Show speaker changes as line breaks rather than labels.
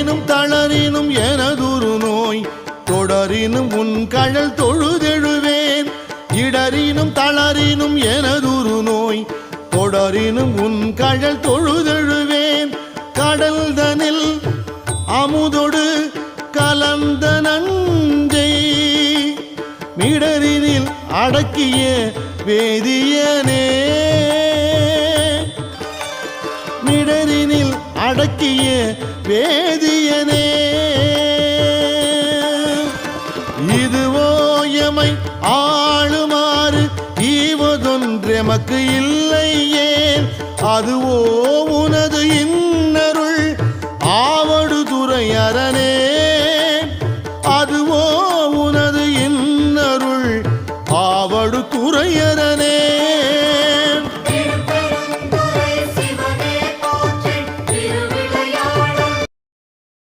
இடரினும் தளரினும் எனதுரு நோய் தொடரினும் உன் கழல் தொழுதெழுவேன் இடரினும் தளரினும் எனதுரு நோய் தொடரினும் உன் கழல் தொழுதெழுவேன் கடல் தனில் அமுதொடு கலந்த நஞ்சை மிடரினில் அடக்கிய வேதியனே மிடரினில் அடக்கிய வேதியனே இதுவோ எமை ஆளுமாறு ஈவதொன்றெமக்கு இல்லையே அதுவோ உனது இன்னருள் ஆவடு துறை அரண்